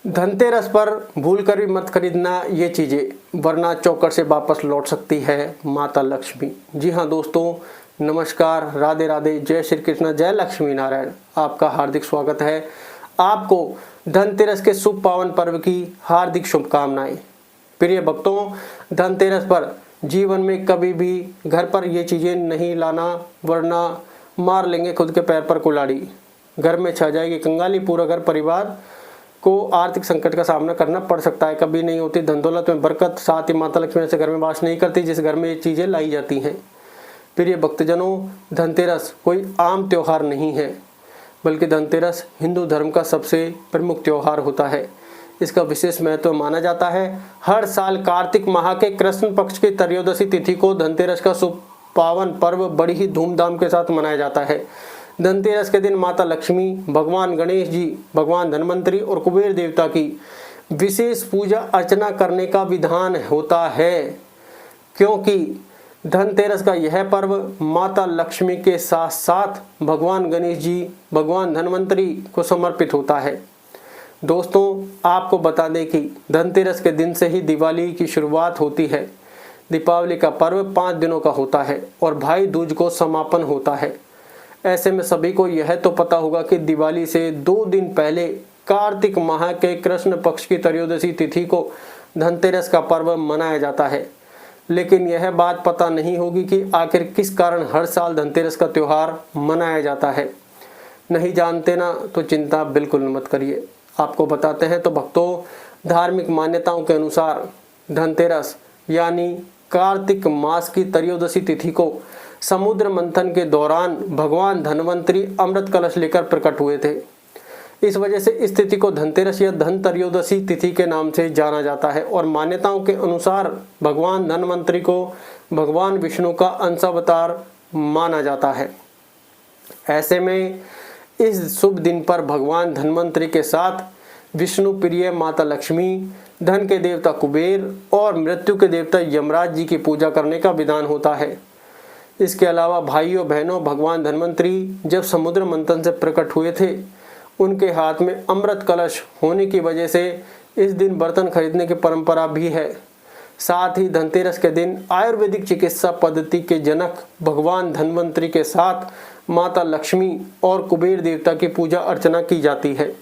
धनतेरस पर भूल कर भी मत खरीदना ये चीज़ें, वरना चौकर से वापस लौट सकती है माता लक्ष्मी। जी हाँ दोस्तों, नमस्कार, राधे राधे, जय श्री कृष्ण, जय लक्ष्मी नारायण। आपका हार्दिक स्वागत है। आपको धनतेरस के शुभ पावन पर्व की हार्दिक शुभकामनाएं। प्रिय भक्तों, धनतेरस पर जीवन में कभी भी घर पर ये चीज़ें नहीं लाना, वरना मार लेंगे खुद के पैर पर कुल्हाड़ी। घर में छा जाएगी कंगाली, पूरा घर परिवार को आर्थिक संकट का सामना करना पड़ सकता है। कभी नहीं होती धन दौलत में बरकत, साथ ही माता लक्ष्मी ऐसे घर में वास नहीं करती जिस घर में ये चीज़ें लाई जाती हैं। प्रिय भक्तजनों, धनतेरस कोई आम त्यौहार नहीं है, बल्कि धनतेरस हिंदू धर्म का सबसे प्रमुख त्यौहार होता है। इसका विशेष महत्व माना जाता है। हर साल कार्तिक माह के कृष्ण पक्ष की त्रयोदशी तिथि को धनतेरस का शुभ पावन पर्व बड़ी ही धूमधाम के साथ मनाया जाता है। धनतेरस के दिन माता लक्ष्मी, भगवान गणेश जी, भगवान धन्वंतरी और कुबेर देवता की विशेष पूजा अर्चना करने का विधान होता है, क्योंकि धनतेरस का यह पर्व माता लक्ष्मी के साथ साथ भगवान गणेश जी, भगवान धन्वंतरी को समर्पित होता है। दोस्तों, आपको बता दें कि धनतेरस के दिन से ही दिवाली की शुरुआत होती है। दीपावली का पर्व 5 दिनों का होता है और भाई दूज को समापन होता है। ऐसे में सभी को यह तो पता होगा कि दिवाली से 2 दिन पहले कार्तिक माह के कृष्ण पक्ष की त्रयोदशी तिथि को धनतेरस का पर्व मनाया जाता है। लेकिन यह बात पता नहीं होगी कि आखिर किस कारण हर साल धनतेरस का त्यौहार मनाया जाता है। नहीं जानते ना, तो चिंता बिल्कुल मत करिए, आपको बताते हैं। तो भक्तों, धार्मिक मान्यताओं के अनुसार धनतेरस यानी कार्तिक मास की त्रयोदशी तिथि को समुद्र मंथन के दौरान भगवान धन्वंतरी अमृत कलश लेकर प्रकट हुए थे। इस वजह से इस तिथि को धनतेरस या धन त्रयोदशी तिथि के नाम से जाना जाता है। और मान्यताओं के अनुसार भगवान धन्वंतरी को भगवान विष्णु का अंशावतार माना जाता है। ऐसे में इस शुभ दिन पर भगवान धन्वंतरी के साथ विष्णु प्रिय माता लक्ष्मी, धन के देवता कुबेर और मृत्यु के देवता यमराज जी की पूजा करने का विधान होता है। इसके अलावा भाइयों बहनों, भगवान धन्वंतरी जब समुद्र मंथन से प्रकट हुए थे, उनके हाथ में अमृत कलश होने की वजह से इस दिन बर्तन खरीदने की परंपरा भी है। साथ ही धनतेरस के दिन आयुर्वेदिक चिकित्सा पद्धति के जनक भगवान धन्वंतरी के साथ माता लक्ष्मी और कुबेर देवता की पूजा अर्चना की जाती है।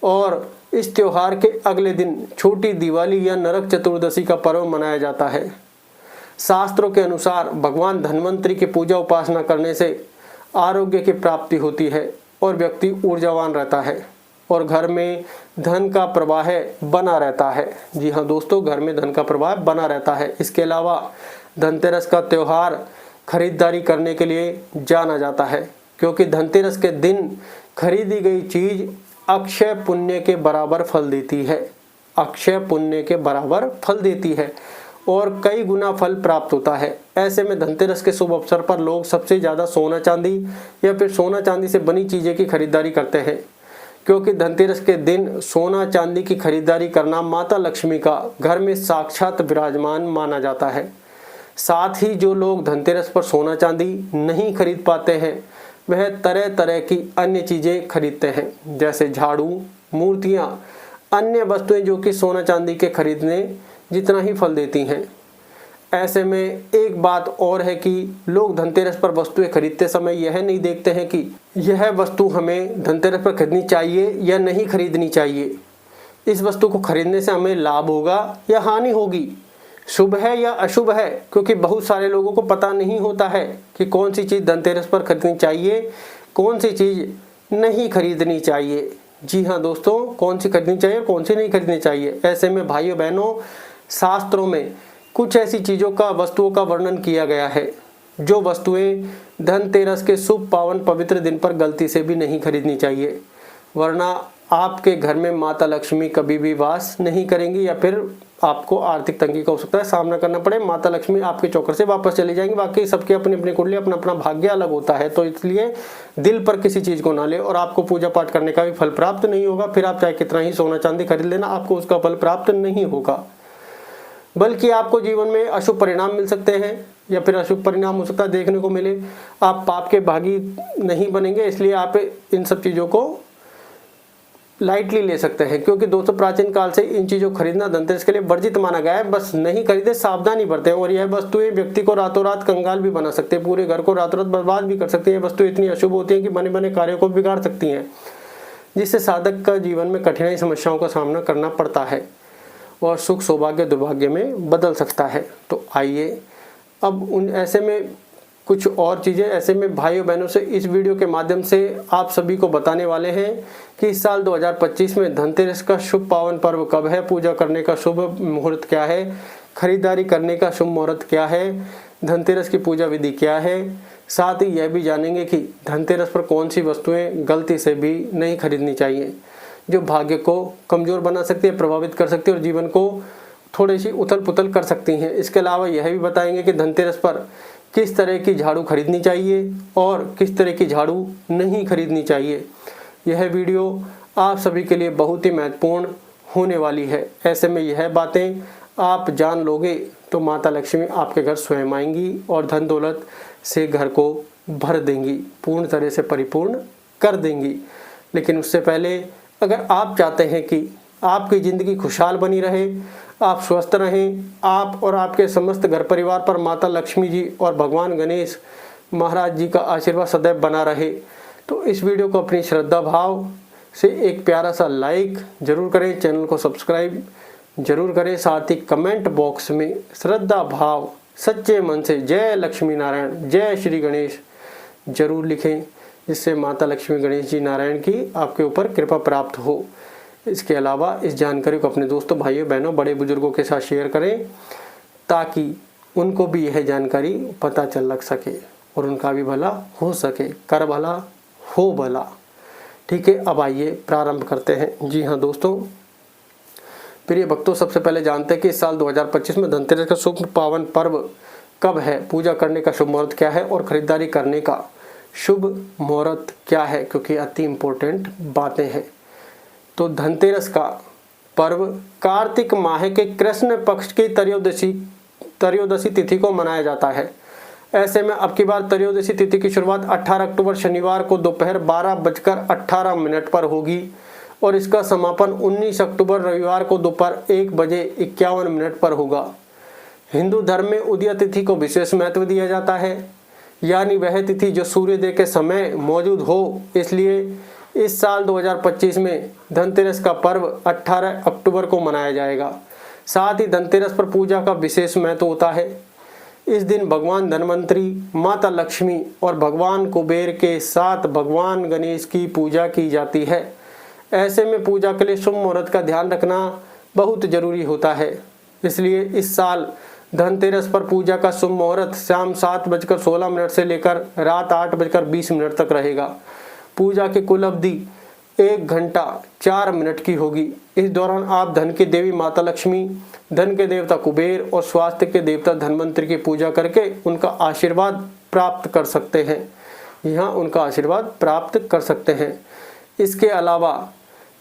और इस त्योहार के अगले दिन छोटी दिवाली या नरक चतुर्दशी का पर्व मनाया जाता है। शास्त्रों के अनुसार भगवान धन्वंतरी की पूजा उपासना करने से आरोग्य की प्राप्ति होती है और व्यक्ति ऊर्जावान रहता है और घर में धन का प्रवाह बना रहता है। जी हाँ दोस्तों, घर में धन का प्रवाह बना रहता है। इसके अलावा धनतेरस का त्यौहार खरीदारी करने के लिए जाना जाता है, क्योंकि धनतेरस के दिन खरीदी गई चीज अक्षय पुण्य के बराबर फल देती है। अक्षय पुण्य के बराबर फल देती है और कई गुना फल प्राप्त होता है। ऐसे में धनतेरस के शुभ अवसर पर लोग सबसे ज़्यादा सोना चांदी या फिर सोना चांदी से बनी चीज़ें की खरीदारी करते हैं, क्योंकि धनतेरस के दिन सोना चांदी की खरीदारी करना माता लक्ष्मी का घर में साक्षात विराजमान माना जाता है। साथ ही जो लोग धनतेरस पर सोना चांदी नहीं खरीद पाते हैं, वह तरह तरह की अन्य चीज़ें खरीदते हैं, जैसे झाड़ू, मूर्तियाँ, अन्य वस्तुएं जो कि सोना चांदी के खरीदने जितना ही फल देती हैं। ऐसे में एक बात और है कि लोग धनतेरस पर वस्तुएं खरीदते समय यह नहीं देखते हैं कि यह वस्तु हमें धनतेरस पर खरीदनी चाहिए या नहीं खरीदनी चाहिए, इस वस्तु को खरीदने से हमें लाभ होगा या हानि होगी, शुभ है या अशुभ है। क्योंकि बहुत सारे लोगों को पता नहीं होता है कि कौन सी चीज़ धनतेरस पर खरीदनी चाहिए, कौन सी चीज़ नहीं खरीदनी चाहिए। जी हाँ दोस्तों, कौन सी खरीदनी चाहिए, कौन सी नहीं खरीदनी चाहिए। ऐसे में भाइयों बहनों, शास्त्रों में कुछ ऐसी चीज़ों का, वस्तुओं का वर्णन किया गया है जो वस्तुएं धनतेरस के शुभ पावन पवित्र दिन पर गलती से भी नहीं खरीदनी चाहिए, वरना आपके घर में माता लक्ष्मी कभी भी वास नहीं करेंगी या फिर आपको आर्थिक तंगी का हो सकता है सामना करना पड़े। माता लक्ष्मी आपके चौकर से वापस चली जाएंगी। बाकी सबके अपनी अपनी कुंडली, अपना अपना भाग्य अलग होता है, तो इसलिए दिल पर किसी चीज़ को ना ले और आपको पूजा पाठ करने का भी फल प्राप्त नहीं होगा। फिर आप चाहे कितना ही सोना चांदी खरीद लेना, आपको उसका फल प्राप्त नहीं होगा, बल्कि आपको जीवन में अशुभ परिणाम मिल सकते हैं या फिर अशुभ परिणाम हो सकता है देखने को मिले। आप पाप के भागी नहीं बनेंगे, इसलिए आप इन सब चीज़ों को लाइटली ले सकते हैं, क्योंकि दोस्तों प्राचीन काल से इन चीज़ों को खरीदना धनतेरस के लिए वर्जित माना गया है। बस नहीं खरीदे, सावधानी बरतें। और यह वस्तुएं व्यक्ति को रातों रात कंगाल भी बना सकते हैं, पूरे घर को रातों रात बर्बाद भी कर सकती है। ये वस्तुएं इतनी अशुभ होती हैं कि बने बने कार्यों को बिगाड़ सकती हैं, जिससे साधक का जीवन में कठिनाई समस्याओं का सामना करना पड़ता है और सुख सौभाग्य दुर्भाग्य में बदल सकता है। तो आइए अब उन ऐसे में कुछ और चीज़ें ऐसे में भाइयों बहनों से इस वीडियो के माध्यम से आप सभी को बताने वाले हैं कि इस साल 2025 में धनतेरस का शुभ पावन पर्व कब है, पूजा करने का शुभ मुहूर्त क्या है, खरीदारी करने का शुभ मुहूर्त क्या है, धनतेरस की पूजा विधि क्या है। साथ ही यह भी जानेंगे कि धनतेरस पर कौन सी वस्तुएं गलती से भी नहीं खरीदनी चाहिए, जो भाग्य को कमज़ोर बना सकती है, प्रभावित कर सकती है और जीवन को थोड़ी सी उथल पुथल कर सकती हैं। इसके अलावा यह भी बताएंगे कि धनतेरस पर किस तरह की झाड़ू खरीदनी चाहिए और किस तरह की झाड़ू नहीं खरीदनी चाहिए। यह वीडियो आप सभी के लिए बहुत ही महत्वपूर्ण होने वाली है। ऐसे में यह बातें आप जान लोगे तो माता लक्ष्मी आपके घर स्वयं आएंगी और धन दौलत से घर को भर देंगी, पूर्ण तरह से परिपूर्ण कर देंगी। लेकिन उससे पहले अगर आप चाहते हैं कि आपकी ज़िंदगी खुशहाल बनी रहे, आप स्वस्थ रहें, आप और आपके समस्त घर परिवार पर माता लक्ष्मी जी और भगवान गणेश महाराज जी का आशीर्वाद सदैव बना रहे, तो इस वीडियो को अपनी श्रद्धा भाव से एक प्यारा सा लाइक जरूर करें, चैनल को सब्सक्राइब जरूर करें। साथ ही कमेंट बॉक्स में श्रद्धा भाव सच्चे मन से जय लक्ष्मी नारायण जय श्री गणेश जरूर लिखें, जिससे माता लक्ष्मी गणेश जी नारायण की आपके ऊपर कृपा प्राप्त हो। इसके अलावा इस जानकारी को अपने दोस्तों भाइयों बहनों बड़े बुजुर्गों के साथ शेयर करें, ताकि उनको भी यह जानकारी पता चल लग सके और उनका भी भला हो सके। कर भला हो भला। ठीक है, अब आइए प्रारंभ करते हैं। जी हाँ दोस्तों, प्रिय भक्तों, सबसे पहले जानते हैं कि इस साल 2025 में धनतेरस का शुभ पावन पर्व कब है, पूजा करने का शुभ मुहूर्त क्या है और खरीदारी करने का शुभ मुहूर्त क्या है, क्योंकि अति इम्पोर्टेंट बातें हैं। तो धनतेरस का पर्व कार्तिक माह के कृष्ण पक्ष की त्रयोदशी तिथि को मनाया जाता है। ऐसे में अब की बार त्रयोदशी तिथि की शुरुआत 18 अक्टूबर शनिवार को दोपहर 12:18 पर होगी और इसका समापन 19 अक्टूबर रविवार को दोपहर 1:51 पर होगा। हिंदू धर्म में उदय तिथि को विशेष महत्व दिया जाता है, यानी वह तिथि जो सूर्योदय के समय मौजूद हो। इसलिए इस साल 2025 में धनतेरस का पर्व 18 अक्टूबर को मनाया जाएगा। साथ ही धनतेरस पर पूजा का विशेष महत्व होता है। इस दिन भगवान धनवंतरी, माता लक्ष्मी और भगवान कुबेर के साथ भगवान गणेश की पूजा की जाती है। ऐसे में पूजा के लिए शुभ मुहूर्त का ध्यान रखना बहुत जरूरी होता है। इसलिए इस साल धनतेरस पर पूजा का शुभ मुहूर्त शाम 7:16 से लेकर रात 8:20 तक रहेगा। पूजा की कुल अवधि 1 घंटा 4 मिनट की होगी। इस दौरान आप धन की देवी माता लक्ष्मी, धन के देवता कुबेर और स्वास्थ्य के देवता धनवंतरी की पूजा करके उनका आशीर्वाद प्राप्त कर सकते हैं। यहाँ उनका आशीर्वाद प्राप्त कर सकते हैं। इसके अलावा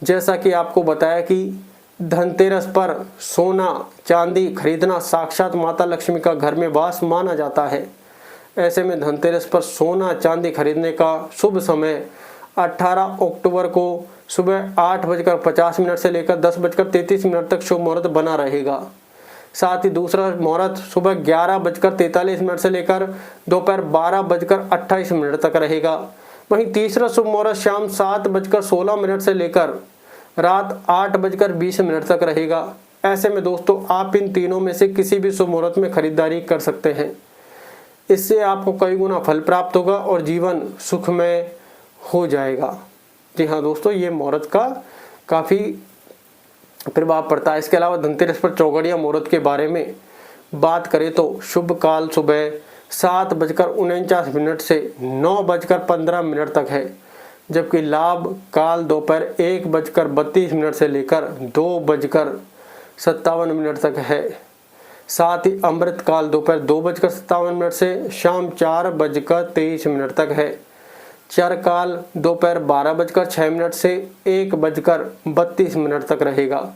जैसा कि आपको बताया कि धनतेरस पर सोना चांदी खरीदना साक्षात माता लक्ष्मी का घर में वास माना जाता है। ऐसे में धनतेरस पर सोना चांदी खरीदने का शुभ समय 18 अक्टूबर को सुबह 8:50 से लेकर 10:33 तक शुभ मुहूर्त बना रहेगा। साथ ही दूसरा मुहूर्त सुबह 11:43 से लेकर दोपहर 12:28 तक रहेगा। वहीं तीसरा शुभ मुहूर्त शाम 7:16 से लेकर रात 8:20 तक रहेगा। ऐसे में दोस्तों आप इन तीनों में से किसी भी शुभ मुहूर्त में खरीदारी कर सकते हैं। इससे आपको कई गुना फल प्राप्त होगा और जीवन सुखमय हो जाएगा। जी हाँ दोस्तों, ये मुहूर्त का काफ़ी प्रभाव पड़ता है। इसके अलावा धनतेरस पर चौगड़िया मुहूर्त के बारे में बात करें तो शुभ काल सुबह 7:49 से 9:15 तक है, जबकि लाभ काल दोपहर 1:32 से लेकर 2:57 तक है। साथ ही अमृत काल दोपहर 2:57 से शाम 4:23 तक है। चर काल दोपहर 12:06 से 1:32 तक रहेगा।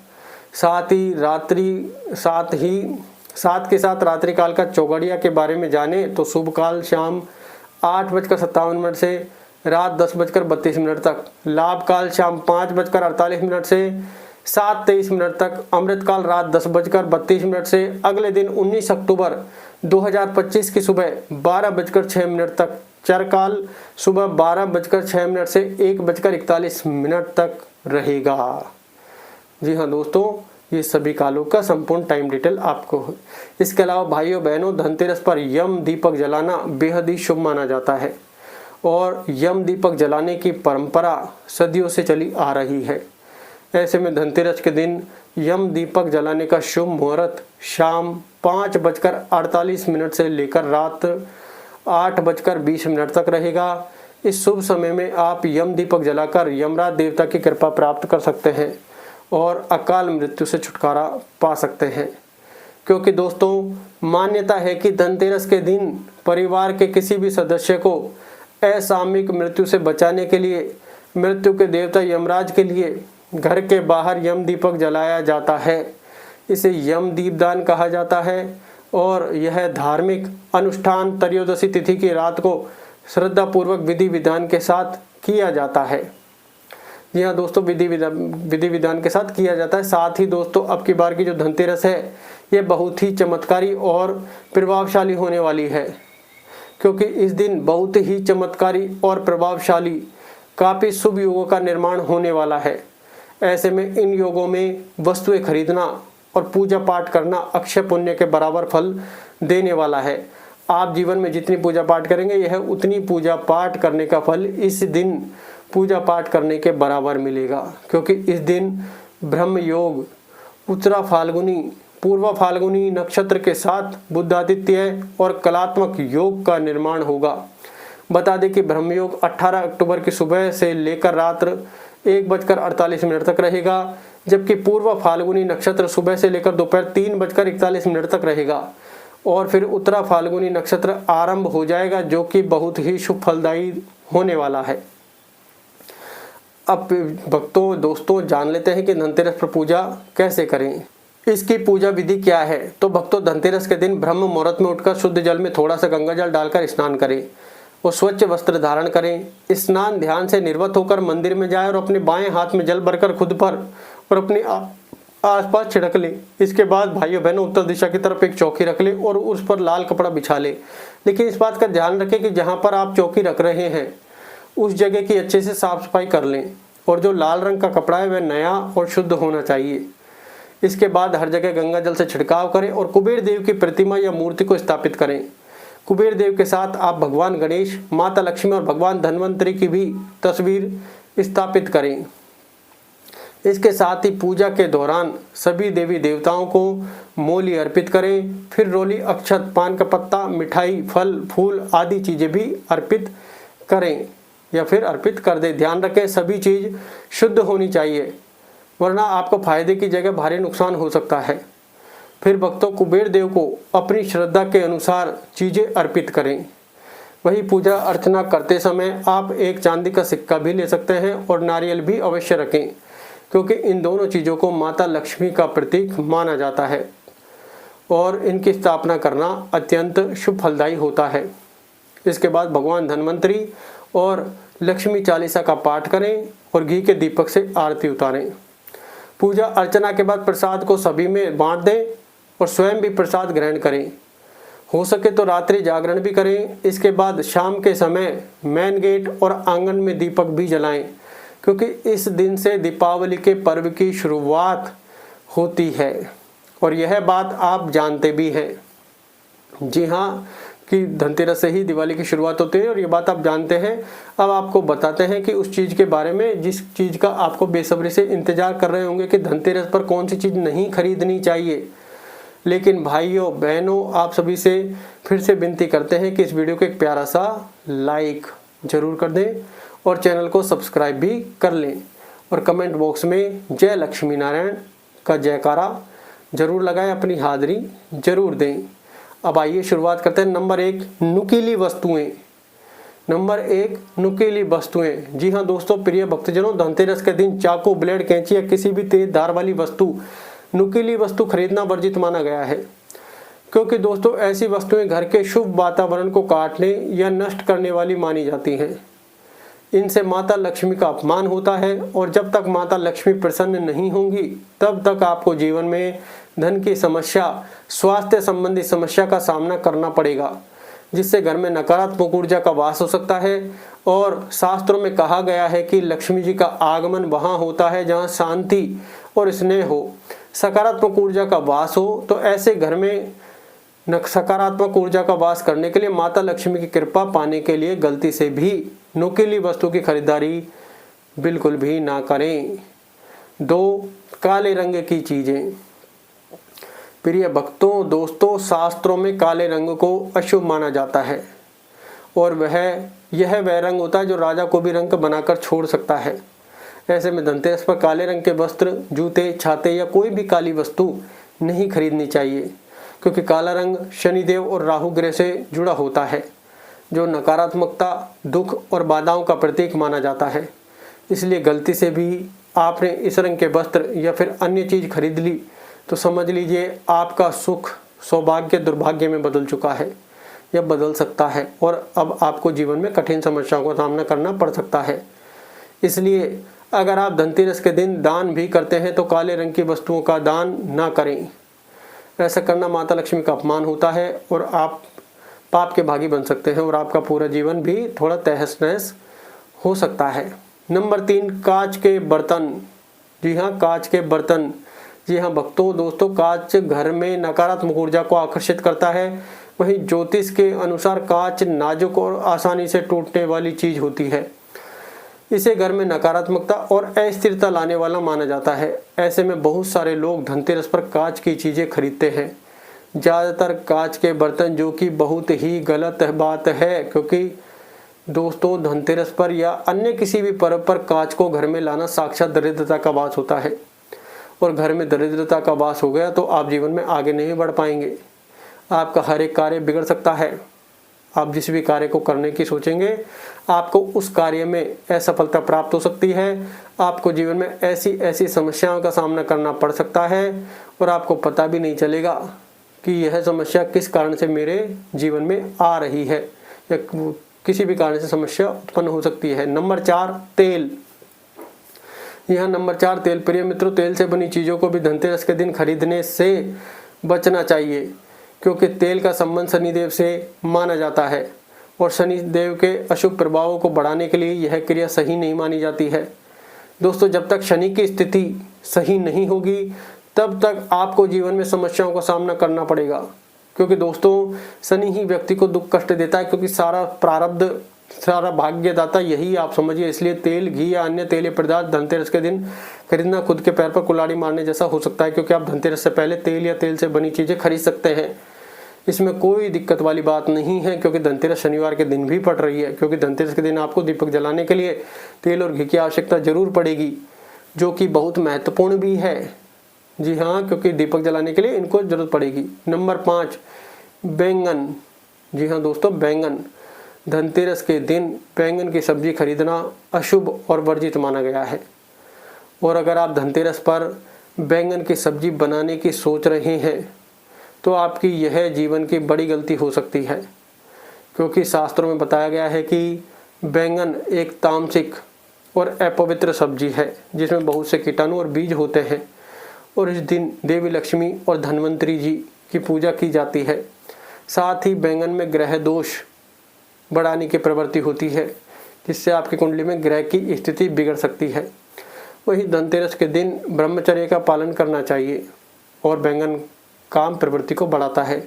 साथ के साथ रात्रि काल का चौगड़िया के बारे में जाने तो शुभ काल शाम 8:57 से रात 10:32 तक, लाभ काल शाम 5:48 से 7:23 तक, अमृत काल रात 10:32 से अगले दिन 19 अक्टूबर 2025 की सुबह 12:06 तक, चरकाल सुबह 12:06 से 1:41 तक रहेगा। जी हाँ दोस्तों, ये सभी कालों का संपूर्ण टाइम डिटेल आपको है। इसके अलावा भाइयों बहनों, धनतेरस पर यम दीपक जलाना बेहद ही शुभ माना जाता है और यम दीपक जलाने की परंपरा सदियों से चली आ रही है। ऐसे में धनतेरस के दिन यम दीपक जलाने का शुभ मुहूर्त शाम 5:48 से लेकर रात 8:20 तक रहेगा। इस शुभ समय में आप यम दीपक जलाकर यमराज देवता की कृपा प्राप्त कर सकते हैं और अकाल मृत्यु से छुटकारा पा सकते हैं। क्योंकि दोस्तों मान्यता है कि धनतेरस के दिन परिवार के किसी भी सदस्य को असामयिक मृत्यु से बचाने के लिए मृत्यु के देवता यमराज के लिए घर के बाहर यम दीपक जलाया जाता है। इसे यम दीपदान कहा जाता है और यह धार्मिक अनुष्ठान त्रयोदशी तिथि की रात को श्रद्धा पूर्वक विधि विधान के साथ किया जाता है। जी हाँ दोस्तों, विधि विधान के साथ किया जाता है। साथ ही दोस्तों, अब की बार की जो धनतेरस है ये बहुत ही चमत्कारी और प्रभावशाली होने वाली है, क्योंकि इस दिन बहुत ही चमत्कारी और प्रभावशाली काफ़ी शुभ योगों का निर्माण होने वाला है। ऐसे में इन योगों में वस्तुएं खरीदना और पूजा पाठ करना अक्षय पुण्य के बराबर फल देने वाला है। आप जीवन में जितनी पूजा पाठ करेंगे यह उतनी पूजा पाठ करने का फल इस दिन पूजा पाठ करने के बराबर मिलेगा, क्योंकि इस दिन ब्रह्म योग, उत्तरा फाल्गुनी, पूर्वा फाल्गुनी नक्षत्र के साथ बुद्धादित्य और कलात्मक योग का निर्माण होगा। बता दें कि ब्रह्म योग 18 अक्टूबर की सुबह से लेकर रात 1:48 तक रहेगा, जबकि पूर्व फाल्गुनी नक्षत्र सुबह से लेकर दोपहर 3:41 तक रहेगा और फिर उत्तरा फाल्गुनी नक्षत्र आरंभ हो जाएगा, जो कि बहुत ही शुभ फलदायी होने वाला है। अब भक्तों दोस्तों जान लेते हैं कि धनतेरस पर पूजा कैसे करें, इसकी पूजा विधि क्या है। तो भक्तों, धनतेरस के दिन ब्रह्म मुहूर्त में उठकर शुद्ध जल में थोड़ा सा गंगा जल डालकर स्नान करें और स्वच्छ वस्त्र धारण करें। स्नान ध्यान से निर्वत होकर मंदिर में जाएं और अपने बाएं हाथ में जल भरकर खुद पर और अपने आसपास छिड़क ले। इसके बाद भाइयों बहनों उत्तर दिशा की तरफ एक चौकी रख ले और उस पर लाल कपड़ा बिछा ले। लेकिन इस बात का ध्यान रखें कि जहाँ पर आप चौकी रख रहे हैं उस जगह की अच्छे से साफ सफाई कर लें और जो लाल रंग का कपड़ा है वह नया और शुद्ध होना चाहिए। इसके बाद हर जगह गंगा जल से छिड़काव करें और कुबेर देव की प्रतिमा या मूर्ति को स्थापित करें। कुबेर देव के साथ आप भगवान गणेश, माता लक्ष्मी और भगवान धन्वंतरी की भी तस्वीर स्थापित करें। इसके साथ ही पूजा के दौरान सभी देवी देवताओं को मोली अर्पित करें। फिर रोली, अक्षत, पान का पत्ता, मिठाई, फल, फूल आदि चीजें भी अर्पित करें या फिर अर्पित कर दें। ध्यान रखें सभी चीज शुद्ध होनी चाहिए, वरना आपको फायदे की जगह भारी नुकसान हो सकता है। फिर भक्तों कुबेर देव को अपनी श्रद्धा के अनुसार चीजें अर्पित करें। वही पूजा अर्चना करते समय आप एक चांदी का सिक्का भी ले सकते हैं और नारियल भी अवश्य रखें, क्योंकि इन दोनों चीज़ों को माता लक्ष्मी का प्रतीक माना जाता है और इनकी स्थापना करना अत्यंत शुभ फलदायी होता है। इसके बाद भगवान धन्वंतरी और लक्ष्मी चालीसा का पाठ करें और घी के दीपक से आरती उतारें। पूजा अर्चना के बाद प्रसाद को सभी में बांट दें और स्वयं भी प्रसाद ग्रहण करें। हो सके तो रात्रि जागरण भी करें। इसके बाद शाम के समय मेन गेट और आंगन में दीपक भी जलाएं, क्योंकि इस दिन से दीपावली के पर्व की शुरुआत होती है और यह बात आप जानते भी हैं। जी हाँ, कि धनतेरस से ही दिवाली की शुरुआत होती है और ये बात आप जानते हैं। अब आपको बताते हैं कि उस चीज़ के बारे में जिस चीज़ का आपको बेसब्री से इंतजार कर रहे होंगे कि धनतेरस पर कौन सी चीज़ नहीं खरीदनी चाहिए। लेकिन भाइयों बहनों, आप सभी से फिर से विनती करते हैं कि इस वीडियो को एक प्यारा सा लाइक जरूर कर दें और चैनल को सब्सक्राइब भी कर लें और कमेंट बॉक्स में जय लक्ष्मी नारायण का जयकारा जरूर लगाएं, अपनी हाजिरी जरूर दें। अब आइए शुरुआत करते हैं। नंबर 1, नुकीली वस्तुएं। नंबर 1, नुकीली वस्तुएं। जी हाँ दोस्तों, प्रिय भक्तजनों, धनतेरस के दिन चाकू, ब्लेड, कैंची या किसी भी तेज धार वाली वस्तु, नुकीली वस्तु खरीदना वर्जित माना गया है, क्योंकि दोस्तों ऐसी वस्तुएं घर के शुभ वातावरण को काटने या नष्ट करने वाली मानी जाती हैं। इनसे माता लक्ष्मी का अपमान होता है और जब तक माता लक्ष्मी प्रसन्न नहीं होंगी तब तक आपको जीवन में धन की समस्या, स्वास्थ्य संबंधी समस्या का सामना करना पड़ेगा, जिससे घर में नकारात्मक ऊर्जा का वास हो सकता है। और शास्त्रों में कहा गया है कि लक्ष्मी जी का आगमन वहां होता है जहां शांति और स्नेह हो, सकारात्मक ऊर्जा का वास हो। तो ऐसे घर में सकारात्मक ऊर्जा का वास करने के लिए माता लक्ष्मी की कृपा पाने के लिए गलती से भी नुकीली वस्तु की खरीदारी बिल्कुल भी ना करें। 2. काले रंग की चीजें। प्रिय भक्तों, दोस्तों, शास्त्रों में काले रंग को अशुभ माना जाता है और यह वह रंग होता है जो राजा को भी रंग बनाकर छोड़ सकता है। ऐसे में धनतेरस पर काले रंग के वस्त्र, जूते, छाते या कोई भी काली वस्तु नहीं खरीदनी चाहिए, क्योंकि काला रंग शनिदेव और राहु ग्रह से जुड़ा होता है, जो नकारात्मकता, दुख और बाधाओं का प्रतीक माना जाता है। इसलिए गलती से भी आपने इस रंग के वस्त्र या फिर अन्य चीज खरीद ली तो समझ लीजिए आपका सुख सौभाग्य दुर्भाग्य में बदल चुका है या बदल सकता है और अब आपको जीवन में कठिन समस्याओं का सामना करना पड़ सकता है। इसलिए अगर आप धनतेरस के दिन दान भी करते हैं तो काले रंग की वस्तुओं का दान ना करें। ऐसा करना माता लक्ष्मी का अपमान होता है और आप पाप के भागी बन सकते हैं और आपका पूरा जीवन भी थोड़ा तहस नहस हो सकता है। नंबर 3, कांच के बर्तन। जी हाँ, कांच के बर्तन। जी हाँ भक्तों, दोस्तों, कांच घर में नकारात्मक ऊर्जा को आकर्षित करता है। वहीं ज्योतिष के अनुसार कांच नाजुक और आसानी से टूटने वाली चीज होती है। इसे घर में नकारात्मकता और अस्थिरता लाने वाला माना जाता है। ऐसे में बहुत सारे लोग धनतेरस पर कांच की चीजें खरीदते हैं, ज्यादातर कांच के बर्तन, जो कि बहुत ही गलत बात है, क्योंकि दोस्तों धनतेरस पर या अन्य किसी भी पर्व पर कांच को घर में लाना साक्षात दरिद्रता का वास होता है और घर में दरिद्रता का वास हो गया तो आप जीवन में आगे नहीं बढ़ पाएंगे। आपका हर एक कार्य बिगड़ सकता है। आप जिस भी कार्य को करने की सोचेंगे आपको उस कार्य में असफलता प्राप्त हो सकती है। आपको जीवन में ऐसी ऐसी समस्याओं का सामना करना पड़ सकता है और आपको पता भी नहीं चलेगा कि यह समस्या किस कारण से मेरे जीवन में आ रही है या किसी भी कारण से समस्या उत्पन्न हो सकती है। नंबर 4, तेल। यहाँ नंबर 4, तेल। प्रिय मित्रों, तेल से बनी चीज़ों को भी धनतेरस के दिन खरीदने से बचना चाहिए, क्योंकि तेल का संबंध शनिदेव से माना जाता है और शनिदेव के अशुभ प्रभावों को बढ़ाने के लिए यह क्रिया सही नहीं मानी जाती है। दोस्तों, जब तक शनि की स्थिति सही नहीं होगी तब तक आपको जीवन में समस्याओं का सामना करना पड़ेगा, क्योंकि दोस्तों शनि ही व्यक्ति को दुख कष्ट देता है, क्योंकि सारा प्रारब्ध, सारा भाग्यदाता यही आप समझिए। इसलिए तेल, घी या अन्य तेलीय पदार्थ धनतेरस के दिन खरीदना खुद के पैर पर कुल्हाड़ी मारने जैसा हो सकता है, क्योंकि आप धनतेरस से पहले तेल या तेल से बनी चीजें खरीद सकते हैं। इसमें कोई दिक्कत वाली बात नहीं है, क्योंकि धनतेरस शनिवार के दिन भी पड़ रही है, क्योंकि धनतेरस के दिन आपको दीपक जलाने के लिए तेल और घी की आवश्यकता जरूर पड़ेगी, जो कि बहुत महत्वपूर्ण भी है। जी हाँ, क्योंकि दीपक जलाने के लिए इनको जरूरत पड़ेगी। नंबर 5, बैंगन। जी हाँ दोस्तों, बैंगन। धनतेरस के दिन बैंगन की सब्जी खरीदना अशुभ और वर्जित माना गया है। और अगर आप धनतेरस पर बैंगन की सब्जी बनाने की सोच रहे हैं तो आपकी यह जीवन की बड़ी गलती हो सकती है, क्योंकि शास्त्रों में बताया गया है कि बैंगन एक तामसिक और अपवित्र सब्जी है, जिसमें बहुत से कीटाणु और बीज होते हैं और इस दिन देवी लक्ष्मी और धन्वंतरी जी की पूजा की जाती है। साथ ही बैंगन में ग्रह दोष बढ़ाने की प्रवृत्ति होती है, जिससे आपकी कुंडली में ग्रह की स्थिति बिगड़ सकती है। वही धनतेरस के दिन ब्रह्मचर्य का पालन करना चाहिए और बैंगन काम प्रवृत्ति को बढ़ाता है,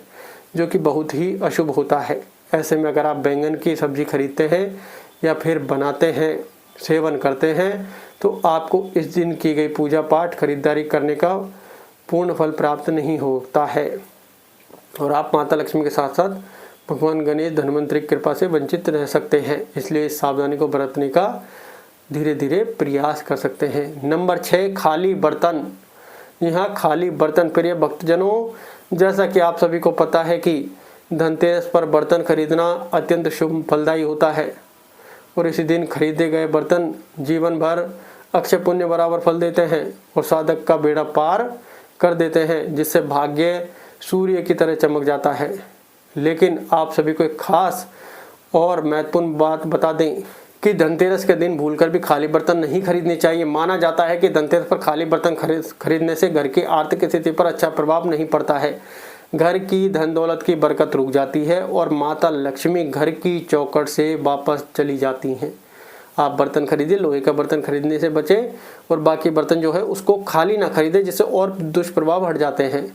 जो कि बहुत ही अशुभ होता है। ऐसे में अगर आप बैंगन की सब्जी खरीदते हैं या फिर बनाते हैं, सेवन करते हैं, तो आपको इस दिन की गई पूजा पाठ खरीदारी करने का पूर्ण फल प्राप्त नहीं होता है और आप माता लक्ष्मी के साथ साथ भगवान गणेश धन्वंतरी की कृपा से वंचित रह सकते हैं। इसलिए इस सावधानी को बरतने का धीरे धीरे प्रयास कर सकते हैं। नंबर 6, खाली बर्तन। यहाँ खाली बर्तन। प्रिय भक्तजनों, जैसा कि आप सभी को पता है कि धनतेरस पर बर्तन खरीदना अत्यंत शुभ फलदायी होता है और इसी दिन खरीदे गए बर्तन जीवन भर अक्षय पुण्य बराबर फल देते हैं और साधक का बेड़ा पार कर देते हैं, जिससे भाग्य सूर्य की तरह चमक जाता है। लेकिन आप सभी को एक खास और महत्वपूर्ण बात बता दें कि धनतेरस के दिन भूलकर भी खाली बर्तन नहीं खरीदने चाहिए। माना जाता है कि धनतेरस पर खाली बर्तन खरीदने से घर की आर्थिक स्थिति पर अच्छा प्रभाव नहीं पड़ता है, घर की धन दौलत की बरकत रुक जाती है और माता लक्ष्मी घर की चौखट से वापस चली जाती हैं। आप बर्तन खरीदिए, लोहे का बर्तन खरीदने से बचें और बाकी बर्तन जो है उसको खाली ना खरीदें, जिससे और दुष्प्रभाव हट जाते हैं।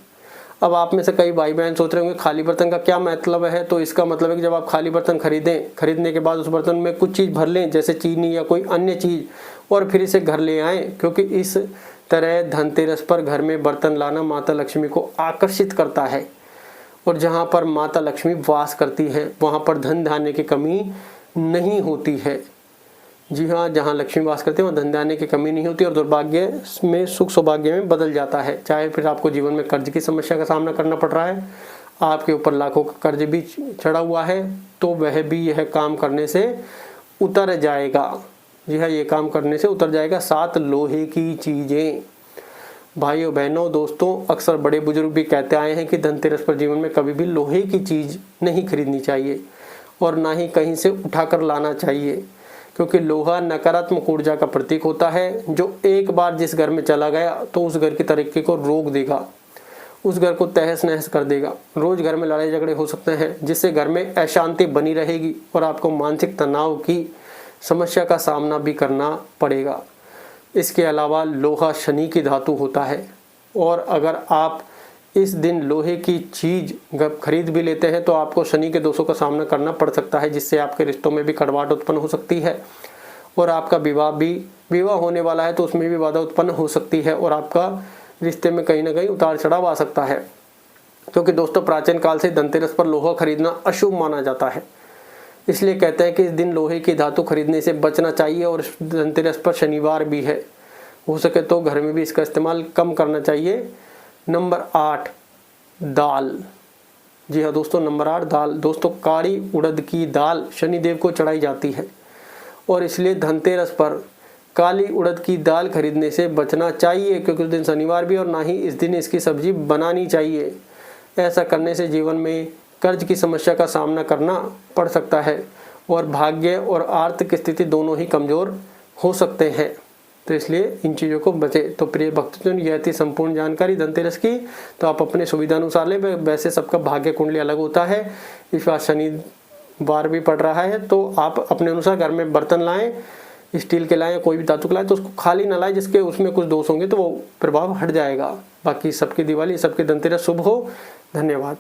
अब आप में से कई भाई बहन सोच रहे होंगे खाली बर्तन का क्या मतलब है। तो इसका मतलब है कि जब आप खाली बर्तन खरीदने के बाद उस बर्तन में कुछ चीज़ भर लें, जैसे चीनी या कोई अन्य चीज़, और फिर इसे घर ले आएँ, क्योंकि इस तरह धनतेरस पर घर में बर्तन लाना माता लक्ष्मी को आकर्षित करता है। और जहाँ पर माता लक्ष्मी वास करती है वहाँ पर धन धान्य की कमी नहीं होती है। जी हाँ, जहाँ लक्ष्मी वास करते हैं वहाँ धन धान्य की कमी नहीं होती और दुर्भाग्य में सुख सौभाग्य में बदल जाता है। चाहे फिर आपको जीवन में कर्ज की समस्या का सामना करना पड़ रहा है, आपके ऊपर लाखों का कर्ज भी चढ़ा हुआ है, तो वह भी यह काम करने से उतर जाएगा। जी हाँ, ये काम करने से उतर जाएगा। 7 लोहे की चीज़ें। भाइयों बहनों दोस्तों, अक्सर बड़े बुजुर्ग भी कहते आए हैं कि धनतेरस पर जीवन में कभी भी लोहे की चीज़ नहीं खरीदनी चाहिए और ना ही कहीं से उठाकर लाना चाहिए, क्योंकि लोहा नकारात्मक ऊर्जा का प्रतीक होता है, जो एक बार जिस घर में चला गया तो उस घर की तरक्की को रोक देगा, उस घर को तहस नहस कर देगा। रोज घर में लड़ाई झगड़े हो सकते हैं, जिससे घर में अशांति बनी रहेगी और आपको मानसिक तनाव की समस्या का सामना भी करना पड़ेगा। इसके अलावा लोहा शनि की धातु होता है और अगर आप इस दिन लोहे की चीज खरीद भी लेते हैं तो आपको शनि के दोषों का सामना करना पड़ सकता है, जिससे आपके रिश्तों में भी कड़वाहट उत्पन्न हो सकती है और आपका विवाह होने वाला है तो उसमें भी बाधा उत्पन्न हो सकती है और आपका रिश्ते में कहीं ना कहीं उतार चढ़ाव आ सकता है। क्योंकि दोस्तों प्राचीन काल से धनतेरस पर लोहा खरीदना अशुभ माना जाता है, इसलिए कहते हैं कि इस दिन लोहे की धातु खरीदने से बचना चाहिए। और धनतेरस पर शनिवार भी है, हो सके तो घर में भी इसका इस्तेमाल कम करना चाहिए। नंबर 8 दाल। जी हाँ दोस्तों, नंबर 8 दाल। दोस्तों काली उड़द की दाल शनिदेव को चढ़ाई जाती है और इसलिए धनतेरस पर काली उड़द की दाल खरीदने से बचना चाहिए, क्योंकि उस दिन शनिवार भी और ना ही इस दिन इसकी सब्जी बनानी चाहिए। ऐसा करने से जीवन में कर्ज की समस्या का सामना करना पड़ सकता है और भाग्य और आर्थिक स्थिति दोनों ही कमज़ोर हो सकते हैं, तो इसलिए इन चीज़ों को बचे। तो प्रिय भक्तजन, यह थी संपूर्ण जानकारी धनतेरस की। तो आप अपने सुविधा अनुसार लें, वैसे सबका भाग्य कुंडली अलग होता है। इस बार शनिवार भी पड़ रहा है तो आप अपने अनुसार घर में बर्तन लाएं, स्टील के लाएं, कोई भी धातु के लाएं, तो उसको खाली ना लाएं जिसके उसमें कुछ दोष होंगे तो वो प्रभाव हट जाएगा। बाकी सबकी दिवाली, सबकी धनतेरस शुभ हो। धन्यवाद।